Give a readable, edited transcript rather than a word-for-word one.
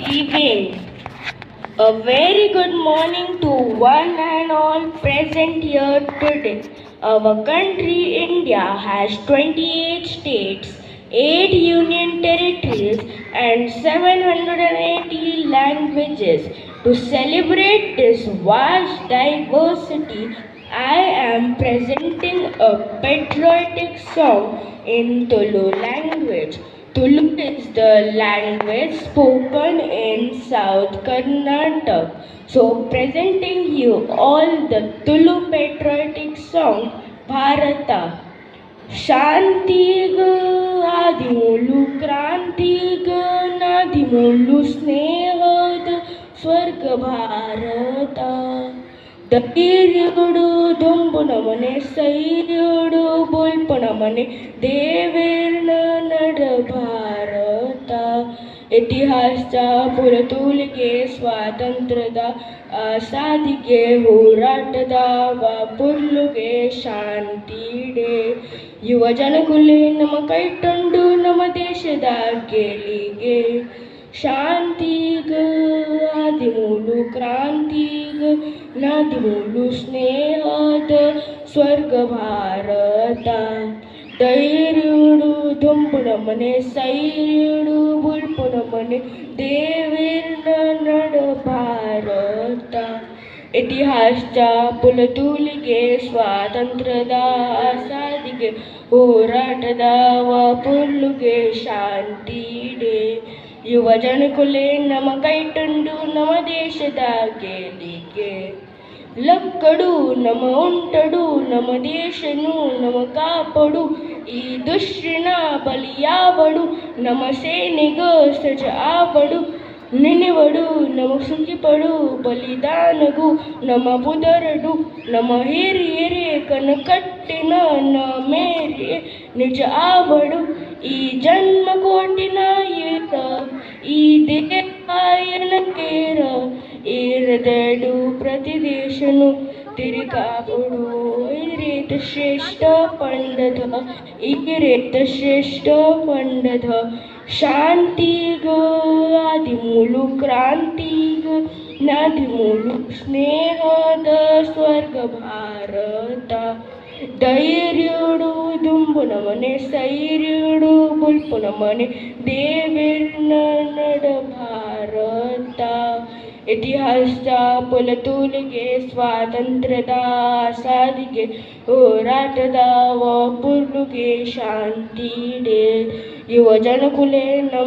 Receiving. A very good morning to one and all present here today. Our country, India, has 28 states, 8 union territories, and 780 languages. To celebrate this vast diversity, I am presenting a patriotic song in Tulu language. Tulu is the language spoken in South Karnataka. So, presenting you all the Tulu patriotic song Bharata. ಶಾಂತಿಗ ಆದಿಮೂಲು ಕ್ರಾಂತಿಗ ನಾದಿಮೂಲು ಸ್ನೇಹದ ಸ್ವರ್ಗ ಭಾರತ ಧೈರ್ಯಗಳು ದೊಂಬು ನಮನೆ ಸೈರ್ಯಡು ಬೊಲ್ಪ ನಮನೆ ದೇವೇರ್ನ ನಡ ಭಾರತ ಇತಿಹಾಸದ ಪುರತೂಲಿಗೆ ಸ್ವಾತಂತ್ರ್ಯದ ಸಾಧಿಗೆ ಹೋರಾಟದ ಪುರ್ಲುಗೆ ಶಾಂತಿಡೆ ಯುವ ಜನಗುಲೆ ನಮ್ಮ ಕೈಟೊಂಡು ನಮ್ಮ ದೇಶದ ಗೆಲಿಗೆ ಶಾಂತಿಗ ಆದಿಮೂಲು ಕ್ರಾಂತಿಗ ನಾದಿಮೂಲು ಸ್ನೇಹದ ಸ್ವರ್ಗ ಭಾರತ ಧೈರ್ಯಡು ದೊಂಬು ನಮನೆ ಸೈರ್ಯಡು ಬುಲ್ಪು ನಮನೆ ದೇವೇರ್ನ ನಡ ಭಾರತ ಇತಿಹಾಸದ ಪುಲತೂಲಿಗೆ ಸ್ವಾತಂತ್ರ್ಯದ ಸಾಧಿಗೆ ಹೋರಾಟದ ಪುರ್ಲುಗೆ ಶಾಂತಿಡೆ ಯುವ ಜನಕುಲೆ ನಮ್ಮ ಕೈಟುಂಡು ನಮ್ಮ ದೇಶದ ಗೆಲಿಗೆ ಲಕ್ಕಡು ನಮ್ಮ ಉಂಟಡು ನಮ್ಮ ದೇಶನು ನಮ್ಮ ಕಾಪಡು ಈ ದುಶ್ರಿನ ಬಲಿಯಾಬಡು ನಮ್ಮ ಸೇನೆಗ ಸಜ ಆಬಡು ನೆನೆವಡು ನಮ್ಮ ಸುಖಿಪಡು ಬಲಿದಾನಗು ನಮ್ಮ ಬುಧರಡು ನಮ್ಮ ಹಿರಿಯರೇ ಕನಕಟ್ಟಿನ ಮೇರೆ ನಿಜ ಆಬಡು ಈ ಜನ್ಮ ಕೋಟಿನ ಏರ ಈ ದೇಹಾಯನ ಕೇರ ಏರದಡು ಪ್ರತಿ ದೇಶನು ತಿರುಗಾಬಡು ಇರೇತ ಶ್ರೇಷ್ಠ ಪಂಡದ ಈರೇತ ಶ್ರೇಷ್ಠ ಪಂಡದ ಶಾಂತಿಗ ಆದಿಮೂಲು ಕ್ರಾಂತಿಗ ನಾದಿಮೂಲು ಸ್ನೇಹದ ಸ್ವರ್ಗ ಭಾರತ ಧೈರ್ಯಡು ದುಂಬು ನಮನೆ ಸೈರ್ಯಡು ಬುಲ್ಪು ನಮನೆ ದೇವೇರ್ನ ನಡ ಭಾರತ ಇತಿಹಾಸದ ಪುಲತೂಲಿಗೆ ಸ್ವಾತಂತ್ರ್ಯದ ಸಾಧಿಗೆ ಹೋರಾಟದ ಪುರ್ಲುಗೆ ಶಾಂತಿಡೆ ಯುವ ಜನಕುಲೆ ನಮ್ಮ